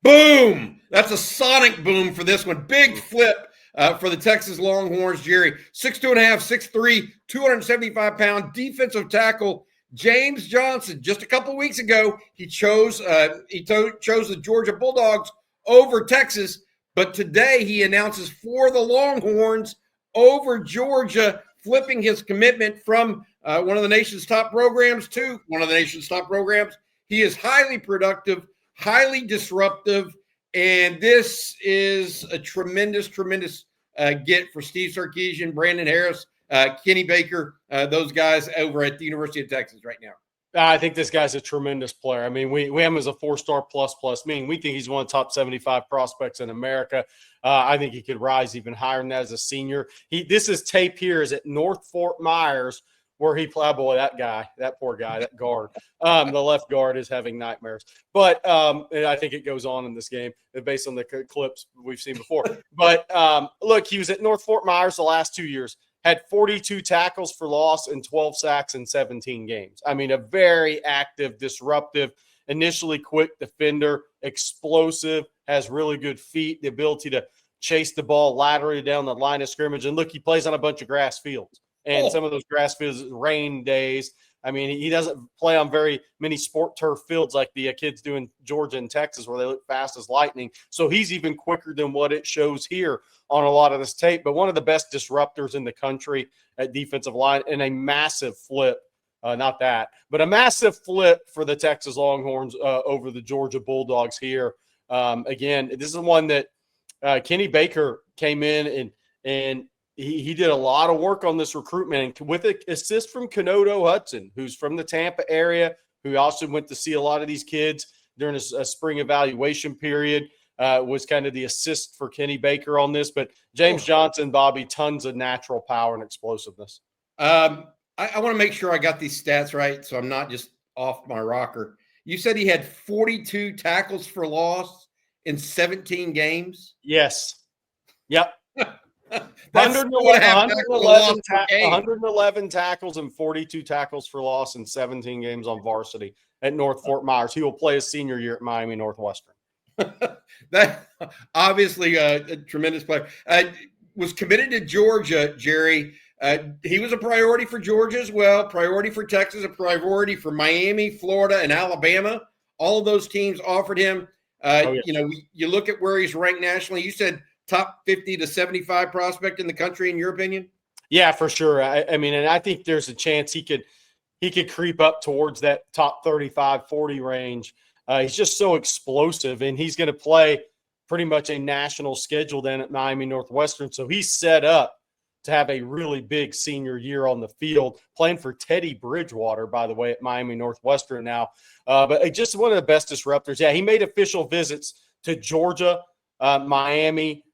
Boom! That's a sonic boom for this one. Big flip for the Texas Longhorns, Gerry. 6'2.5", 6'3", 275-pound defensive tackle James Johnson. Just a couple weeks ago, he chose the Georgia Bulldogs over Texas, but today he announces for the Longhorns over Georgia, flipping his commitment from one of the nation's top programs to one of the nation's top programs. He is highly productive, highly disruptive, and this is a tremendous get for Steve Sarkisian, Brandon Harris, Kenny Baker, those guys over at the University of Texas right now. I think this guy's a tremendous player. I mean, we have him as a 4-star plus, meaning we think he's one of the top 75 prospects in America. I think he could rise even higher than that as a senior. This is tape here is at North Fort Myers, where he played. Boy, that poor guy, that guard, the left guard is having nightmares. But and I think it goes on in this game based on the clips we've seen before. But look, he was at North Fort Myers the last 2 years. Had 42 tackles for loss and 12 sacks in 17 games. I mean, a very active, disruptive, initially quick defender, explosive, has really good feet, the ability to chase the ball laterally down the line of scrimmage. And look, he plays on a bunch of grass fields. And some of those grass fields, rain days. I mean, he doesn't play on very many sport turf fields like the kids do in Georgia and Texas where they look fast as lightning. So he's even quicker than what it shows here on a lot of this tape. But one of the best disruptors in the country at defensive line, and a massive flip. Not that, but a massive flip for the Texas Longhorns over the Georgia Bulldogs here. Again, this is one that Kenny Baker came in and he did a lot of work on this recruitment, and with an assist from Kenodo Hudson, who's from the Tampa area, who also went to see a lot of these kids during a spring evaluation period, was kind of the assist for Kenny Baker on this. But James Johnson, Bobby, tons of natural power and explosiveness. I want to make sure I got these stats right, so I'm not just off my rocker. You said he had 42 tackles for loss in 17 games? Yes. Yep. 111 tackles and 42 tackles for loss in 17 games on varsity at North Fort Myers. He will play his senior year at Miami Northwestern. That obviously a tremendous player. Was committed to Georgia, Gerry. He was a priority for Georgia as well, priority for Texas, a priority for Miami, Florida, and Alabama. All of those teams offered him. You know, you look at where he's ranked nationally. You said top 50 to 75 prospect in the country, in your opinion? Yeah, for sure. I mean, and I think there's a chance he could creep up towards that top 35, 40 range. He's just so explosive, and he's going to play pretty much a national schedule then at Miami Northwestern. So he's set up to have a really big senior year on the field, playing for Teddy Bridgewater, by the way, at Miami Northwestern now. But just one of the best disruptors. Yeah, he made official visits to Georgia, Miami,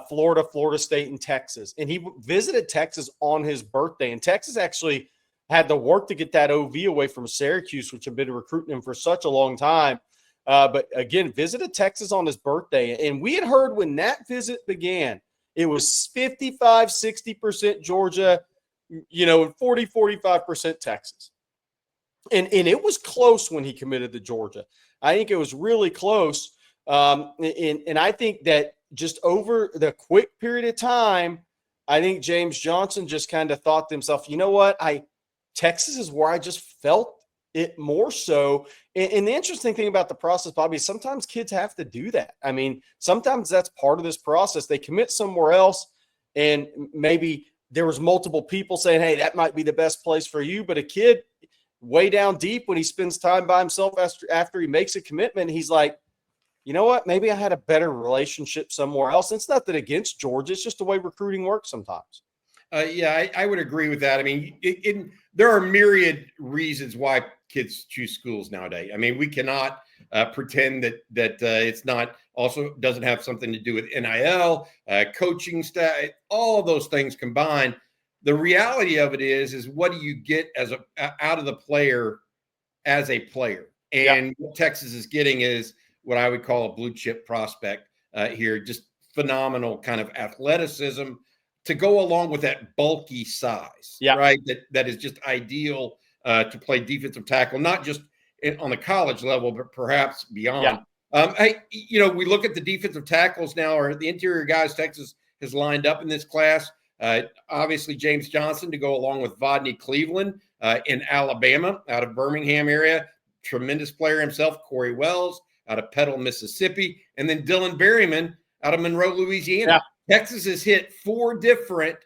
Florida, Florida State, and Texas. And he visited Texas on his birthday. And Texas actually had to work to get that OV away from Syracuse, which had been recruiting him for such a long time. But again, visited Texas on his birthday. And we had heard when that visit began, it was 55, 60% Georgia, you know, and 40, 45% Texas. And it was close when he committed to Georgia. I think it was really close. And I think that just over the quick period of time, I think James Johnson just kind of thought to himself, you know what, Texas is where I just felt it more so. And the interesting thing about the process, Bobby, is sometimes kids have to do that. I mean, sometimes that's part of this process. They commit somewhere else, and maybe there was multiple people saying, hey, that might be the best place for you. But a kid way down deep, when he spends time by himself after he makes a commitment, he's like, you know what? Maybe I had a better relationship somewhere else. It's nothing against Georgia. It's just the way recruiting works sometimes. Yeah, I would agree with that. I mean, there are myriad reasons why kids choose schools nowadays. I mean, we cannot pretend that it's not also doesn't have something to do with NIL, coaching staff, all of those things combined. The reality of it is what do you get out of the player as a player? And what Texas is getting is what I would call a blue chip prospect here, just phenomenal kind of athleticism to go along with that bulky size, right? That is just ideal to play defensive tackle, not just on the college level, but perhaps beyond. We look at the defensive tackles now, or the interior guys Texas has lined up in this class. Obviously, James Johnson to go along with Vodney Cleveland in Alabama, out of Birmingham area. Tremendous player himself. Corey Wells out of Petal, Mississippi. And then Dylan Berryman out of Monroe, Louisiana. Yeah. Texas has hit 4 different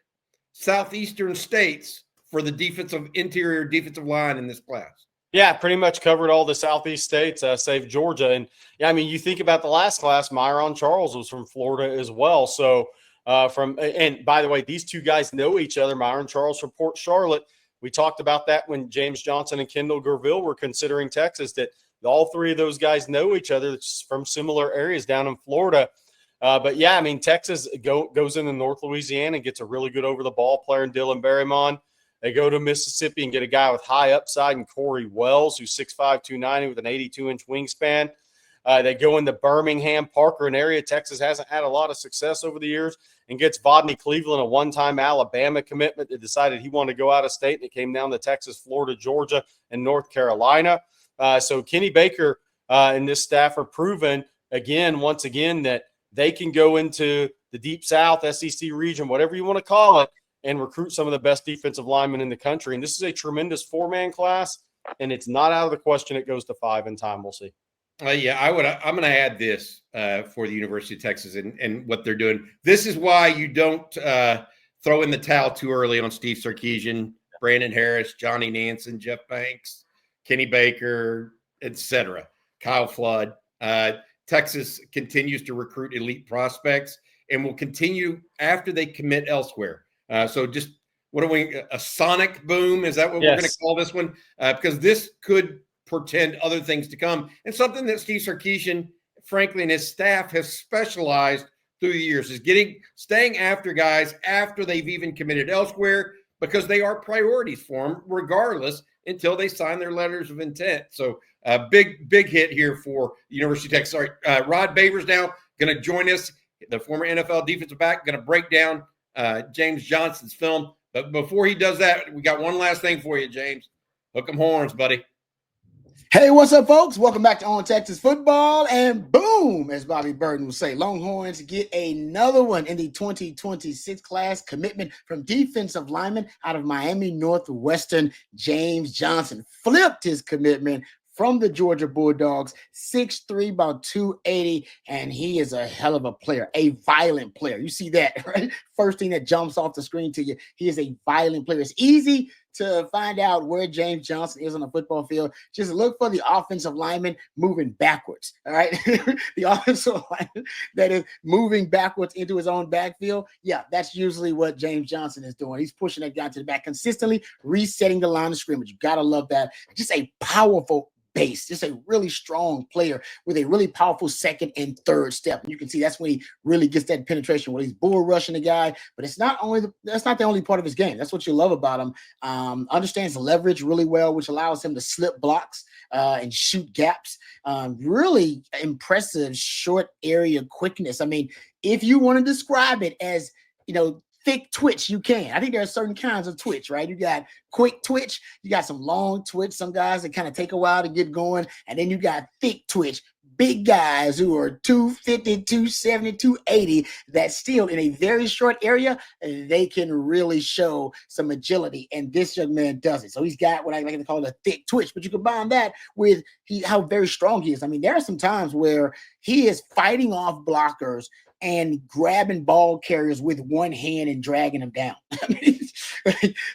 southeastern states for the interior defensive line in this class. Yeah, pretty much covered all the southeast states, save Georgia. And yeah, I mean, you think about the last class, Myron Charles was from Florida as well. So and by the way, these two guys know each other. Myron Charles from Port Charlotte. We talked about that when James Johnson and Kendall Gerville were considering Texas, that all 3 of those guys know each other from similar areas down in Florida. But yeah, I mean, Texas goes into North Louisiana and gets a really good over the ball player in Dylan Berryman. They go to Mississippi and get a guy with high upside in Corey Wells, who's 6'5", 290 with an 82-inch wingspan. They go into Birmingham, Parker, an area Texas hasn't had a lot of success over the years, and gets Vodney Cleveland, a one-time Alabama commitment that decided he wanted to go out of state, and it came down to Texas, Florida, Georgia, and North Carolina. So Kenny Baker and this staff are proven once again, that they can go into the Deep South, SEC region, whatever you want to call it, and recruit some of the best defensive linemen in the country. And this is a tremendous 4-man class, and it's not out of the question it goes to 5 in time. We'll see. I'm going to add this for the University of Texas and what they're doing. This is why you don't throw in the towel too early on Steve Sarkisian, Brandon Harris, Johnny Nansen, Jeff Banks, Kenny Baker, etc. Kyle Flood. Texas continues to recruit elite prospects and will continue after they commit elsewhere. So just a sonic boom? Is that what we're going to call this one? Because this could portend other things to come, and something that Steve Sarkisian, frankly, and his staff have specialized through the years is staying after guys after they've even committed elsewhere, because they are priorities for them regardless until they sign their letters of intent. So big hit here for the University of Texas. All right, Rod Babers now going to join us, the former NFL defensive back, going to break down James Johnson's film. But before he does that, we got one last thing for you, James. Hook 'em horns, buddy. Hey, what's up, folks? Welcome back to On Texas Football. And boom, as Bobby Burton would say, Longhorns get another one in the 2026 class. Commitment from defensive lineman out of Miami Northwestern. James Johnson flipped his commitment from the Georgia Bulldogs, 6'3", about 280, and he is a hell of a player, a violent player. You see that, right? First thing that jumps off the screen to you, he is a violent player. It's easy to find out where James Johnson is on the football field. Just look for the offensive lineman moving backwards, all right? The offensive lineman that is moving backwards into his own backfield, yeah, that's usually what James Johnson is doing. He's pushing that guy to the back, consistently resetting the line of scrimmage. You got to love that. Just a powerful base, just a really strong player with a really powerful second and third step. And you can see that's when he really gets that penetration, where he's bull rushing the guy. But that's not the only part of his game. That's what you love about him. Understands leverage really well, which allows him to slip blocks and shoot gaps. Really impressive short area quickness. I mean, if you want to describe it as, thick twitch, you can. I think there are certain kinds of twitch, right? You got quick twitch, you got some long twitch, some guys that kind of take a while to get going, and then you got thick twitch, big guys who are 250, 270, 280, that still in a very short area, they can really show some agility, and this young man does it. So he's got what I like to call a thick twitch, but you combine that with how very strong he is. I mean, there are some times where he is fighting off blockers and grabbing ball carriers with one hand and dragging them down.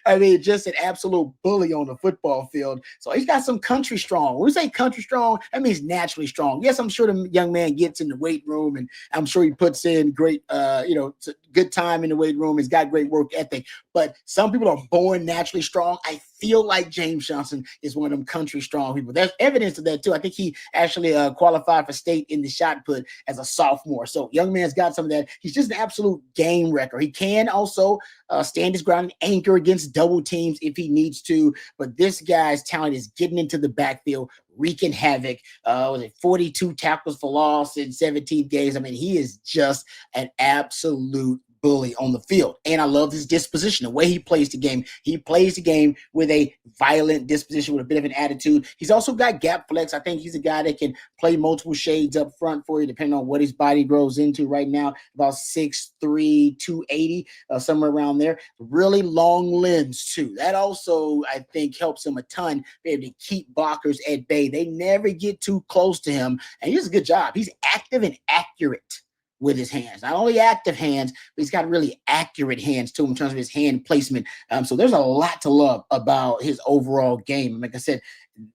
I mean, just an absolute bully on the football field. So he's got some country strong. When we say country strong, that means naturally strong. Yes, I'm sure the young man gets in the weight room, and I'm sure he puts in great, good time in the weight room. He's got great work ethic. But some people are born naturally strong. I feel like James Johnson is one of them country strong people. There's evidence of that too. I think he actually qualified for state in the shot put as a sophomore. So young man's got some of that. He's just an absolute game wrecker. He can also stand his ground and anchor against double teams if he needs to. But this guy's talent is getting into the backfield, wreaking havoc. 42 tackles for loss in 17 games. I mean, he is just an absolute bully on the field. And I love his disposition, the way he plays the game. He plays the game with a violent disposition, with a bit of an attitude. He's also got gap flex. I think he's a guy that can play multiple shades up front for you, depending on what his body grows into right now. About 6'3", 280, somewhere around there. Really long limbs, too. That also, I think, helps him a ton, be able to keep blockers at bay. They never get too close to him, and he does a good job. He's active and accurate with his hands. Not only active hands, but he's got really accurate hands too in terms of his hand placement. So there's a lot to love about his overall game. Like I said,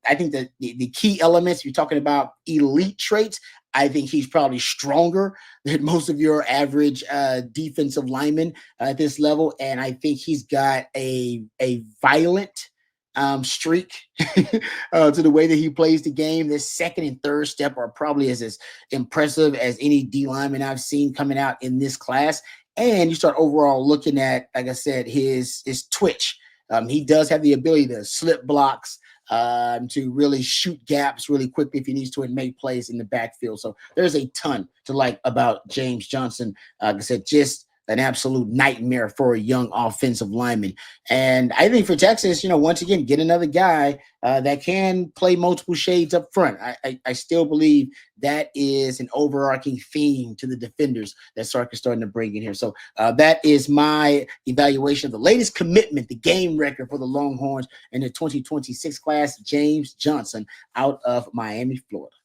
I think that the key elements, you're talking about elite traits, I think he's probably stronger than most of your average defensive linemen at this level. And I think he's got a violent streak to the way that he plays the game. This second and third step are probably as impressive as any D lineman I've seen coming out in this class. And you start overall looking at, like I said, his twitch. He does have the ability to slip blocks, to really shoot gaps really quickly if he needs to and make plays in the backfield. So there's a ton to like about James Johnson. Like I said, just an absolute nightmare for a young offensive lineman. And I think for Texas, once again, get another guy that can play multiple shades up front. I still believe that is an overarching theme to the defenders that Sark is starting to bring in here. So that is my evaluation of the latest commitment, the game record for the Longhorns in the 2026 class, James Johnson out of Miami, Florida.